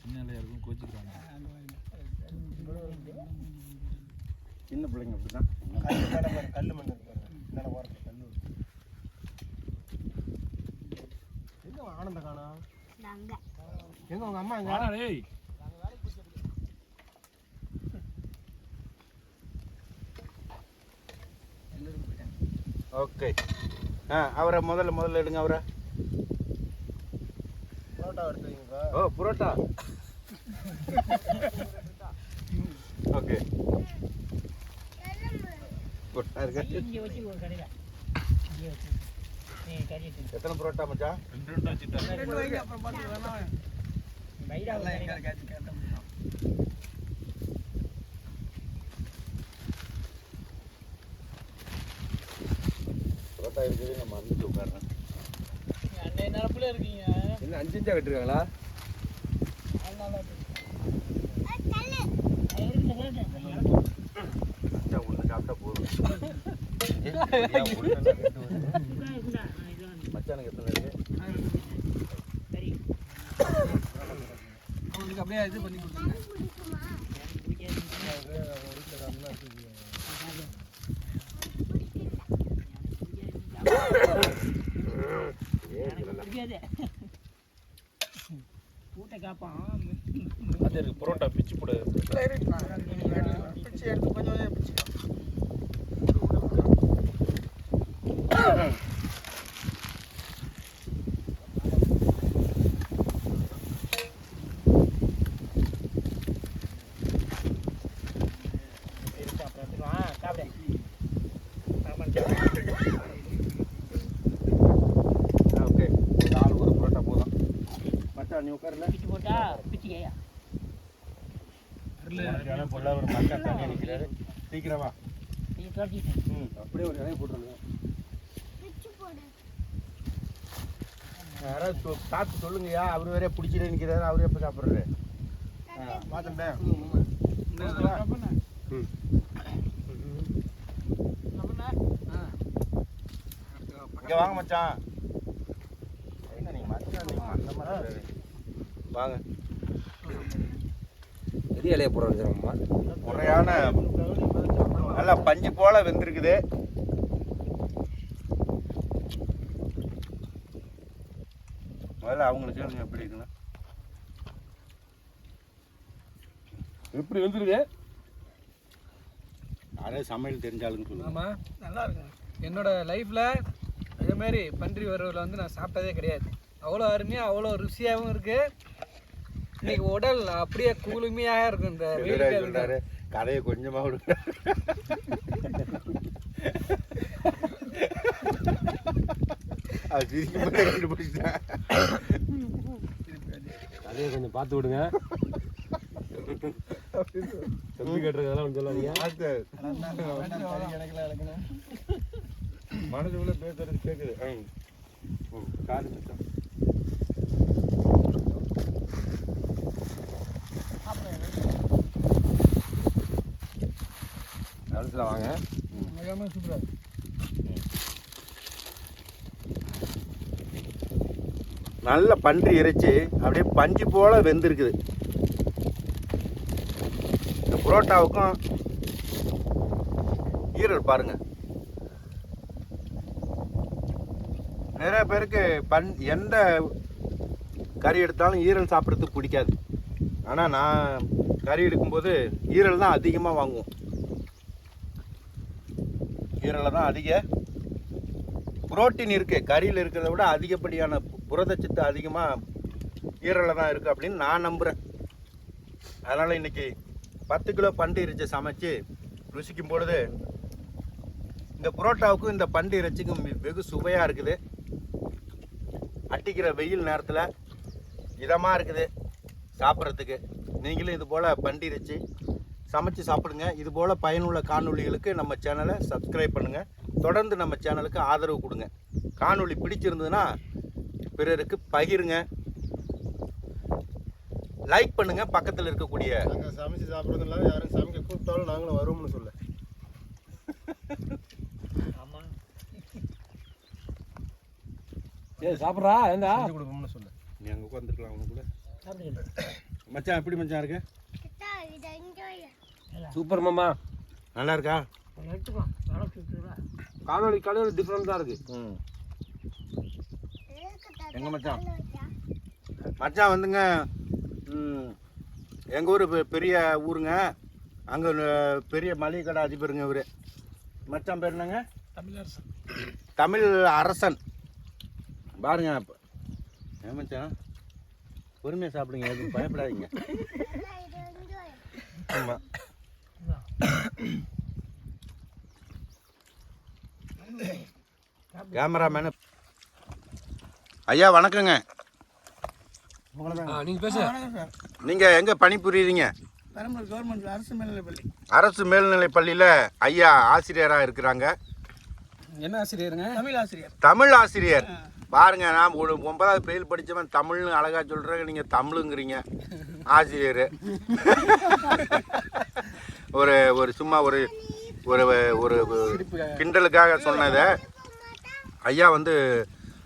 சின்ன இலையா இருக்கும் கோச்சிக்கிறாங்க. சின்ன பிள்ளைங்க அப்படிதான். கல்லு மண் மேல ஓரத்துல கல்லு. எங்க ஆனந்த காணா? எங்க உங்க அம்மா எங்க? வாடா டேய். ஓகே. அவரை முதல்ல எடுங்க அவரை. புரோட்டா எடுத்து வைங்க. ஓ புரோட்டா. ஓகே. இங்கே வச்சு ஒரு கடையில் இங்கே வச்சு கறி எத்தனை புரோட்டா மச்சான்? 2 வச்சுட்டாங்க. ரெண்டு வைங்க அப்புறம் பார்த்துக்கலாம். பைரா புரோட்டா இருக்குது. நம்ம வந்துட்டு உட்காடுறேன். அன்னைய நிரப்புல இருக்கீங்க. என்ன 5 இன்ச்சா கட்டுருக்காங்களா? ஒன்று சாப்பிட்டா போதும். மச்சானுக்கு எத்தனை இருக்கு? சரி அவங்களுக்கு அப்படியே இது பண்ணி கொடுத்துருங்க. கூட்டை காப்பான். அது இருக்கு புரோட்டா பிச்சு போட. பிச்சு எடுத்து கொஞ்சம் பிச்சு. உட்காருல பிச்சு போட்டா பிச்சுக்கையா ஒரு மக்கா தண்ணி நிற்கிறாரு சீக்கிரமா நீ துரத்திட்டேன் அப்படியே ஒரு இலையை போட்டுருங்க. யாராவது சாப்பிட்டு சொல்லுங்கய்யா. அவரு வேற பிடிச்சிட்டு நிற்கிறாரு. அவரு எப்போ சாப்பிட்றாரு? மாத்தண்டேன். இங்கே வாங்க மச்சான். என்ன நீங்கள் மச்சான் நீங்கள் அந்த மாதிரி வாங்க. பெரிய இலையை போடுறோம்மா. முறையான நல்லா பஞ்சு போல வெந்திருக்குது. முதல்ல அவங்களுக்கு சொல்லுங்க எப்படி இருக்குன்னு. எப்படி வந்துருக்கு? யாரே சமையல் தெரிஞ்சாலுன்னு சொல்லுங்க. ஆமாம், நல்லா இருக்குங்க. என்னோட லைஃப்பில் இதேமாரி பன்றி வறுவல் வந்து நான் சாப்பிட்டதே கிடையாது. அவ்வளோ அருமையாக அவ்வளோ ருசியாகவும் இருக்குது. இன்னைக்கு உடல் அப்படியே குளுமையாக இருக்கும். இந்த வெயிலுக்கு சொல்றாரு கதையை கொஞ்சமா விடுங்க. அது சிரிக்கும் கண்டுபிடிச்சேன். கதையை கொஞ்சம் பார்த்து விடுங்க. தம்பி கட்டுறதெல்லாம் கொஞ்சம் சொல்லாதீங்க. மனசுக்குள்ள பேசுறது கேக்குது. காது சுத்தம். வாங்க. சூப்பராக நல்ல பன்றி இறைச்சி அப்படியே பஞ்சு போல வெந்திருக்குது. இந்த புரோட்டாவுக்கும் ஈரல் பாருங்க. நிறைய பேருக்கு எந்த கறி எடுத்தாலும் ஈரல் சாப்பிட்றதுக்கு பிடிக்காது. ஆனால் நான் கறி எடுக்கும்போது ஈரல் தான் அதிகமாக வாங்குவோம். ஈரலில் தான் அதிக புரோட்டீன் இருக்குது. கறியில் இருக்கிறத விட அதிகப்படியான புரதச்சத்து அதிகமாக ஈரலில் தான் இருக்குது அப்படின்னு நான் நம்புகிறேன். அதனால் இன்றைக்கி 10 கிலோ பன்றி இறைச்சி சமைச்சு ருசிக்கும் பொழுது இந்த புரோட்டாவுக்கும் இந்த பன்றி இறைச்சிக்கும் வெகு சுவையாக இருக்குது. அட்டிக்கிற வெயில் நேரத்தில் இதமாக இருக்குது சாப்பிட்றதுக்கு. நீங்களும் இது போல் பன்றி இறைச்சி சமைச்சு சாப்பிடுங்க. இது போல் பயனுள்ள காணொளிகளுக்கு நம்ம சேனலை சப்ஸ்கிரைப் பண்ணுங்கள். தொடர்ந்து நம்ம சேனலுக்கு ஆதரவு கொடுங்க. காணொளி பிடிச்சிருந்ததுன்னா பிறருக்கு பகிருங்க, லைக் பண்ணுங்கள். பக்கத்தில் இருக்கக்கூடிய நாங்கள் சமைச்சு சாப்பிட்றது இல்லாத யாரும் சமைக்க கூப்பிட்டாலும் நாங்களும் வருவோம்னு சொல்ல. ஆமாம் சாப்பிட்றா ஏண்டா கொடுப்போம்னு சொல்ல. நீ அங்கே உட்காந்துருக்கலாம் அவங்க கூட. சாப்பிடுங்க. மச்சான் எப்படி மச்சான் இருக்கு? சூப்பர் மாமா. நல்லா இருக்கா? எடுத்துக்கோ நல்லா சுற்றுலா காணொளி டிஃப்ரெண்ட்டாக இருக்குது. எங்க மச்சான்? மச்சான் வந்துங்க எங்கள் ஊர் பெரிய ஊருங்க. அங்கே பெரிய மளிகை கடை அதிபருங்க இவர். மச்சான் பேர் என்னங்க? தமிழ் அரசன். பாருங்க ஏன் மச்சான் பொறுமையாக சாப்பிடுங்க, எதுவும் பயப்படாதீங்க. ஆமாம். கேமராமேனு ஐயா வணக்கங்க. நீங்கள் பேச. நீங்கள் எங்கே பணிபுரியுறீங்க? பெரம்பலூர் கவர்மெண்ட் அரசு மேல்நிலைப்பள்ளி. அரசு மேல்நிலைப் பள்ளியில் ஐயா ஆசிரியராக இருக்கிறாங்க. என்ன ஆசிரியருங்க? தமிழ் ஆசிரியர். தமிழ் ஆசிரியர். பாருங்க, நான் 9வது ஃபெயில் படித்தவன் தமிழ்னு அழகாக சொல்கிறேன். நீங்கள் தமிழுங்கிறீங்க ஆசிரியர். ஒரு ஒரு சும்மா ஒரு ஒரு ஒரு கிண்டலுக்காக சொன்னதை. ஐயா வந்து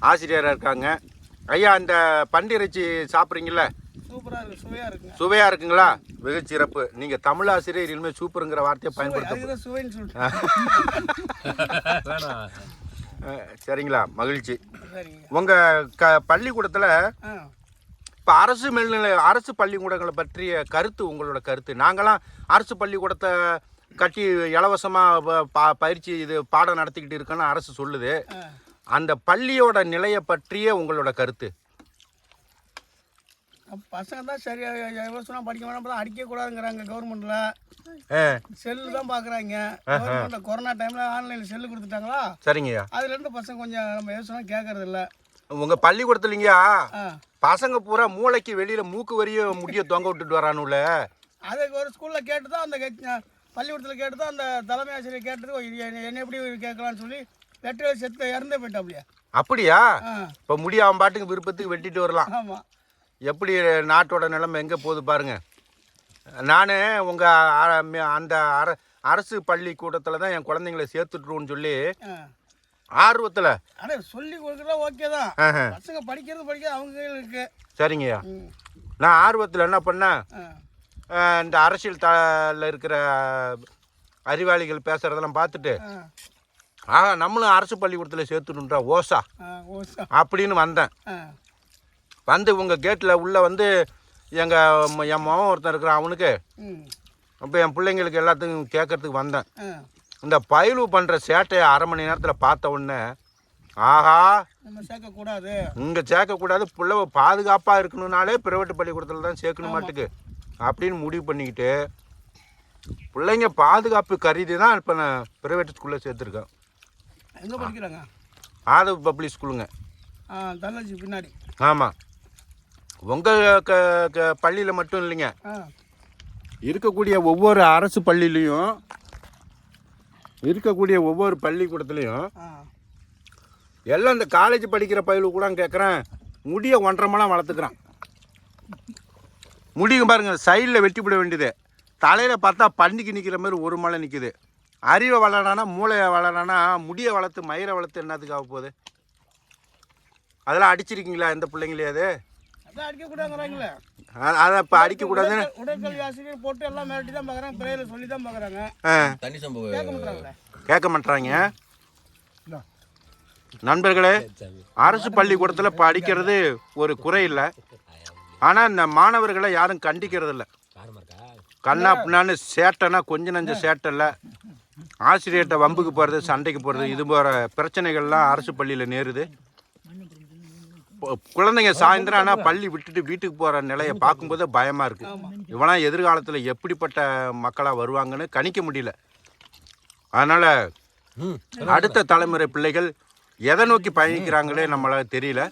ஆசிரியராக இருக்காங்க. ஐயா இந்த பன்றி இறைச்சி சாப்பிட்றீங்கள? சூப்பராக இருக்குது, சுவையாக இருக்குங்க. சுவையாக இருக்குங்களா? வெகு சிறப்பு. நீங்கள் தமிழ் ஆசிரியர் இனிமேல் சூப்பருங்கிற வார்த்தையை பயன்படுத்த. சுவைன்னு சொல்லிட்டு சரிங்களா? மகிழ்ச்சி. உங்கள் பள்ளிக்கூடத்தில் இப்போ அரசு பள்ளிக்கூடங்களை பற்றிய கருத்து, உங்களோட கருத்து. நாங்களாம் அரசு பள்ளிக்கூடத்தை கட்டி இலவசமாக பயிற்சி இது பாடம் நடத்திக்கிட்டு இருக்கோன்னு அரசு சொல்லுது. அந்த பள்ளியோட நிலையை பற்றிய உங்களோட கருத்து. பசங்க தான் சரியா எவ்வளோ சொன்னால் படிக்க வேணாம், தான் அடிக்க கூடாதுங்கிறாங்க கவர்மெண்ட்ல. செல்லு தான் பார்க்குறாங்க. கொரோனா டைமில் ஆன்லைனில் செல்லு கொடுத்துட்டாங்களா? சரிங்கய்யா. அதுலேருந்து பசங்க கொஞ்சம் நம்ம யோசனை கேட்கறது இல்லை. உங்கள் பள்ளிக்கூடத்துலங்க ஆ. பசங்க பூரா மூளைக்கு வெளியில் மூக்கு வரையும் முடிய தொங்க விட்டுட்டு வரானுல. அதுக்கு ஒரு ஸ்கூலில் கேட்டு தான் அந்த பள்ளிக்கூடத்தில் கேட்டு தான் அந்த தலைமை ஆசிரியர் கேட்டது என்ன எப்படி கேட்கலான்னு சொல்லி லெட்டர் செத்து இறந்தே போயிட்டாப்லையா. அப்படியா? ஆ. இப்போ முடிய அவன் பாட்டுக்கு விருப்பத்துக்கு வெட்டிட்டு வரலாம். ஆமாம். எப்படி நாட்டோட நிலைமை எங்கே போகுது பாருங்க. நான் உங்கள் அந்த அரசு பள்ளிக்கூடத்தில் தான் என் குழந்தைங்கள சேர்த்துட்ருவோன்னு சொல்லி ஆர்வத்தில். ஆனால் சொல்லி கொடுக்குறதா ஓகே தான், பசங்க படிக்கிறது அவங்க கையில் இருக்கு. சரிங்கய்யா. நான் ஆர்வத்தில் என்ன பண்ணேன், இந்த அரசியல் தாளில் இருக்கிற அறிவாளிகள் பேசுகிறதெல்லாம் பார்த்துட்டு நம்மளும் அரசு பள்ளிக்கூடத்தில் சேர்த்துட்டுன்றா ஓசா அப்படின்னு வந்தேன். வந்து உங்கள் கேட்டில் உள்ளே வந்து என் மகன் ஒருத்தன் இருக்கிறான், அவனுக்கு அப்போ என் பிள்ளைங்களுக்கு எல்லாத்துக்கும் கேட்கறதுக்கு வந்தேன். இந்த பயிலு பண்ணுற சேட்டையை அரை மணி நேரத்தில் பார்த்த உடனே ஆஹா சேர்க்கக்கூடாது, இங்கே சேர்க்கக்கூடாது, பிள்ளை பாதுகாப்பாக இருக்கணும்னாலே பிரைவேட் பள்ளிக்கூடத்தில் தான் சேர்க்கணும் மாட்டுக்கு அப்படின்னு முடிவு பண்ணிக்கிட்டு பிள்ளைங்க பாதுகாப்பு கருதி தான் இப்போ நான் ப்ரைவேட் ஸ்கூலில் சேர்த்துருக்கேன். எங்கே படிக்கிறாங்க? ஆதவ் பப்ளிக் ஸ்கூலுங்க, தனலட்சி பின்னாடி. ஆமாம். உங்கள் பள்ளியில் மட்டும் இல்லைங்க, இருக்கக்கூடிய ஒவ்வொரு அரசு பள்ளியிலையும் இருக்கக்கூடிய ஒவ்வொரு பள்ளிக்கூடத்துலையும் எல்லாம் இந்த காலேஜ் படிக்கிற பயிலு கூட கேட்குறேன், முடியை 1.5 மலம் வளர்த்துக்கிறான். முடிங்க பாருங்க சைடில் வெட்டி விட வேண்டியது, தலையில் பார்த்தா பண்டிகை நிற்கிற மாதிரி 1 மலை நிற்குது. அறிவை வளரானா மூளையை வளரானா முடியை வளர்த்து மயிரை வளர்த்து என்னத்துக்கு ஆக போகுது? அதெல்லாம் அடிச்சிருக்கீங்களா எந்த பிள்ளைங்களையாவது? அடிக்கக்கூடாதுங்கிறாங்களே, அதை இப்போ அடிக்கக்கூடாதுன்னு உடற்கல்வி ஆசிரியர் போட்டு எல்லாம் மிரட்டி தான் பார்க்குறாங்க, பிள்ளைகளை சொல்லி தான் பார்க்குறாங்க, கேட்க மாட்டாங்க. நண்பர்களே, அரசு பள்ளிக்கூடத்தில் படிக்கிறது ஒரு குறை இல்லை, ஆனால் இந்த மாணவர்களை யாரும் கண்டிக்கிறது இல்லை. கண்ணா பின்னான்னு சேட்டைனா கொஞ்சம் நஞ்ச சேட்டை இல்லை, ஆசிரியர்கிட்ட வம்புக்கு போகிறது, சண்டைக்கு போகிறது, இது போகிற பிரச்சனைகள்லாம் அரசு பள்ளியில் நேருது. குழந்தைங்க சாயந்தரம் ஆனால் பள்ளி விட்டுட்டு வீட்டுக்கு போகிற நிலையை பார்க்கும்போது பயமாக இருக்குது. இவெல்லாம் எதிர்காலத்தில் எப்படிப்பட்ட மக்களாக வருவாங்கன்னு கணிக்க முடியல. அதனால் அடுத்த தலைமுறை பிள்ளைகள் எதை நோக்கி பயணிக்கிறாங்களே நம்மளால் தெரியல.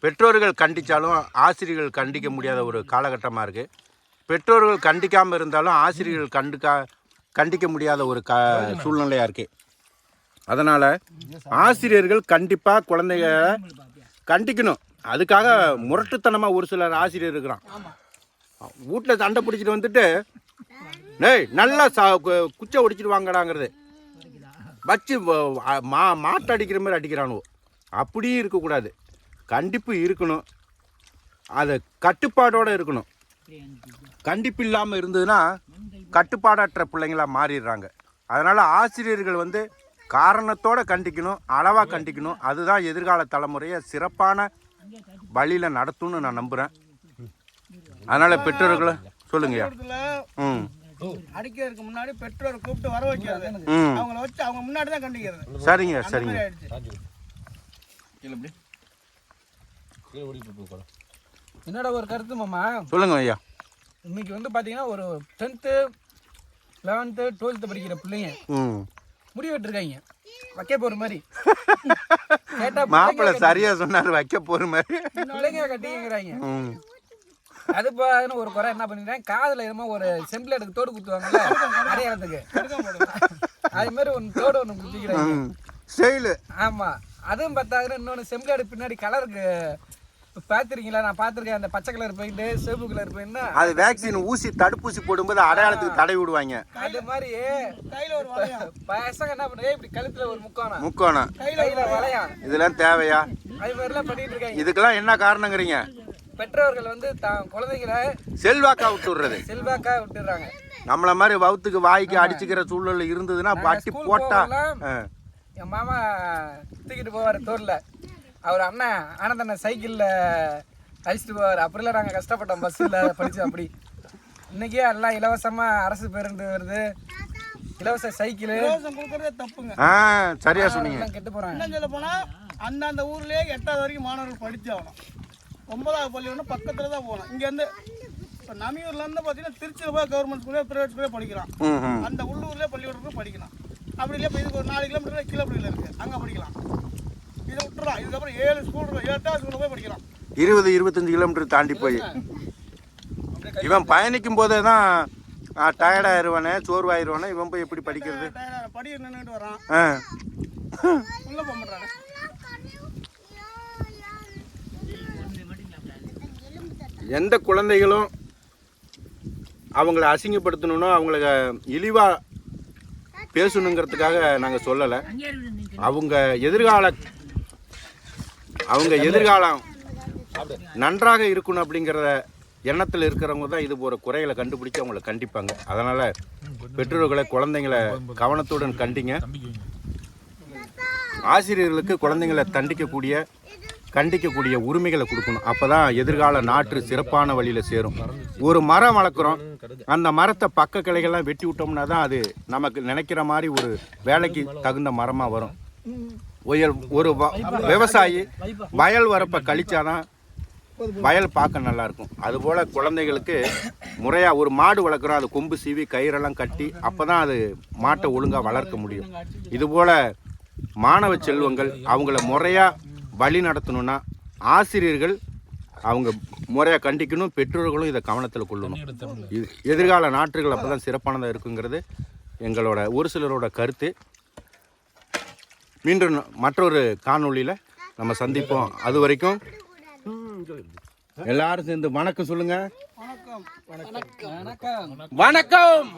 பெற்றோர்கள் கண்டித்தாலும் ஆசிரியர்கள் கண்டிக்க முடியாத ஒரு காலகட்டமாக இருக்குது. பெற்றோர்கள் கண்டிக்காமல் இருந்தாலும் ஆசிரியர்கள் கண்டிக்க முடியாத ஒரு சூழ்நிலையாக இருக்குது. அதனால் ஆசிரியர்கள் கண்டிப்பாக குழந்தைங்க கண்டிக்கணும். அதுக்காக முரட்டுத்தனமாக ஒரு சிலர் ஆசிரியர் இருக்கிறான், வீட்டில் சண்டை பிடிச்சிட்டு வந்துட்டு நல்லா குச்சை ஒடிச்சிட்டு வாங்கடாங்கிறது வச்சு மாட்டை அடிக்கிற மாதிரி அடிக்கிறானுவோ. அப்படியும் இருக்கக்கூடாது, கண்டிப்பு இருக்கணும், அது கட்டுப்பாடோடு இருக்கணும். கண்டிப்பு இல்லாமல் இருந்ததுன்னா கட்டுப்பாடற்ற பிள்ளைங்களாக மாறிடுறாங்க. அதனால் ஆசிரியர்கள் வந்து காரணத்தோடு கண்டிக்கணும், அளவாக கண்டிக்கணும். அதுதான் எதிர்கால தலைமுறையை சிறப்பான வழியில் நடத்தும்னு நான் நம்புகிறேன். அதனால் பெற்றோர்களை சொல்லுங்கய்யா. அடிக்கிறதுக்கு முன்னாடி பெற்றோரை கூப்பிட்டு வர வைக்கிறது, அவங்கள வச்சு அவங்க முன்னாடி தான் கண்டிக்கிறது. சரிங்க சரிங்க. என்னோட ஒரு கருத்து மாமா சொல்லுங்க ஐயா. இன்னைக்கு வந்து பார்த்தீங்கன்னா ஒரு 10th 11th 12th படிக்கிற பிள்ளைங்க முடி வெட்டிருக்காங்க, வைக்க போற மாதிரி. மாப்பிள்ளை சரியா சொன்னாரு, வைக்க போற மாதிரி பிள்ளைங்க கட்டிக்கிறாங்க. அது பாருன்னு ஒரு குறை என்ன பண்ணிக்கிறேன், காதில் என்னமோ ஒரு செம்பிளேட்டுக்கு தோடு குத்துவாங்கல்ல அடையாளத்துக்கு, அது மாதிரி ஒன்று தோடு ஒன்று குத்திக்கிறாங்க. ஆமாம், அதுவும் பார்த்தாங்கன்னா இன்னொன்று செம்பிளேடு பின்னாடி கலருக்கு பார்த்துருக்கீங்களா? நான் பார்த்துருக்கேன், அந்த பச்சை கலர் பெயிண்ட் சிவப்பு கலர் பெயிண்ட், அது வேக்சின் ஊசி தடுப்பூசி போடும்போது அடையாளத்துக்கு தடை விடுவாங்க. அது மாதிரி கையில ஒரு பசங்க என்ன பண்ணுங்க, இப்படி கழுத்துல ஒரு முக்கோணம் கையில வளையம், இதெல்லாம் தேவையா? அது மாதிரிலாம் பண்ணிட்டு இருக்காங்க. இதுக்கெல்லாம் என்ன காரணங்கிறீங்க? பெற்றோர்கள் வந்து குழந்தைகளை செல்வாக்கா விட்டுடுறது, செல்வாக்கா விட்டுறாங்க. நம்மள மாதிரி வவுத்துக்கு வாய்க்கு அடிச்சுக்கிற சூழ்நிலை இருந்ததுன்னா பட்டி போட்டா. என் மாமா தூக்கிட்டு போவார் தோல்ல, அவர் அண்ணன் ஆனந்தண்ணன் சைக்கிளில் அழிச்சிட்டு போவார். அப்படிலாம் நாங்கள் கஷ்டப்பட்டோம் பஸ்ஸில் படித்து. அப்படி இன்றைக்கே எல்லாம் இலவசமாக அரசு பேருந்து வருது, இலவச சைக்கிள் கொடுக்குறதே தப்புங்க. சரியா சொன்னீங்க. கெட்டு போகிறாங்க. என்ன சொல்ல போனால் அந்தந்த ஊர்லேயே 8வது வரைக்கும் மாணவர்கள் படித்து ஆகணும். 9வது பள்ளி ஒன்று பக்கத்தில் தான் போகணும். இங்கேருந்து இப்போ நமியூர்லேருந்து பார்த்தீங்கன்னா திருச்சியில் போய் கவர்மெண்ட் ஸ்கூலே ப்ரைவேட் ஸ்கூலே படிக்கலாம். அந்த உள்ளூர்லேயே பள்ளிக்கூடத்துக்கு படிக்கலாம். அப்படி இல்லை, இப்போ இதுக்கு ஒரு 4 கிலோமீட்டர் கீழப்படியில் இருக்குது, அங்கே படிக்கலாம். இதை விட்டுறான். இதுக்கப்புறம் 7 ஸ்கூல் இருக்கும், 8வது ஸ்கூலில் போய் படிக்கிறான். 20-25 கிலோமீட்டர் தாண்டி போய் இவன் பயணிக்கும் போதே தான் டயர்டாயிருவானே, சோர்வாயிருவானே. இவன் போய் எப்படி படிக்கிறது? படிக்க நின்றுட்டு வரான், ஆ உள்ளே போக மாட்டாங்க. எந்த குழந்தைகளும் அவங்கள அசிங்கப்படுத்தணும்னோ அவங்கள இழிவாக பேசணுங்கிறதுக்காக நாங்கள் சொல்லலை. அவங்க எதிர்காலம் நன்றாக இருக்கணும் அப்படிங்கிற எண்ணத்தில் இருக்கிறவங்க தான் இது போகிற குறைகளை கண்டுபிடிச்சி அவங்கள கண்டிப்பாங்க. அதனால் பெற்றோர்களை குழந்தைங்களை கவனத்துடன் கண்டிங்க. ஆசிரியர்களுக்கு குழந்தைங்களை கண்டிக்கக்கூடிய உரிமைகளை கொடுக்கணும். அப்போ தான் எதிர்கால நாட்டு சிறப்பான வழியில் சேரும். ஒரு மரம் வளர்க்குறோம், அந்த மரத்தை பக்க கிளைகள்லாம் வெட்டி விட்டோம்னா தான் அது நமக்கு நினைக்கிற மாதிரி ஒரு வேலைக்கு தகுந்த மரமாக வரும். ஒரு விவசாயி வயல் வரப்பை கழிச்சாதான் வயல் பார்க்க நல்லாயிருக்கும். அதுபோல் குழந்தைகளுக்கு முறையாக ஒரு மாடு வளர்க்குறோம், அது கொம்பு சீவி கயிறெல்லாம் கட்டி அப்போ தான் அது மாட்டை ஒழுங்காக வளர்க்க முடியும். இதுபோல் மாணவ செல்வங்கள் அவங்கள முறையாக வழி நடத்தணும்னா ஆசிரியர்கள் அவங்க முறையாக கண்டிக்கணும், பெற்றோர்களும் இதை கவனத்தில் கொள்ளணும். எதிர்கால நாட்டுகள் அப்போ தான் சிறப்பானதாக இருக்குங்கிறது எங்களோட ஒரு சிலரோட கருத்து. மீண்டும் மற்றொரு காணொளியில் நம்ம சந்திப்போம். அது வரைக்கும் எல்லாரும் சேர்ந்து வணக்கம் சொல்லுங்க. வணக்கம். வணக்கம். வணக்கம்.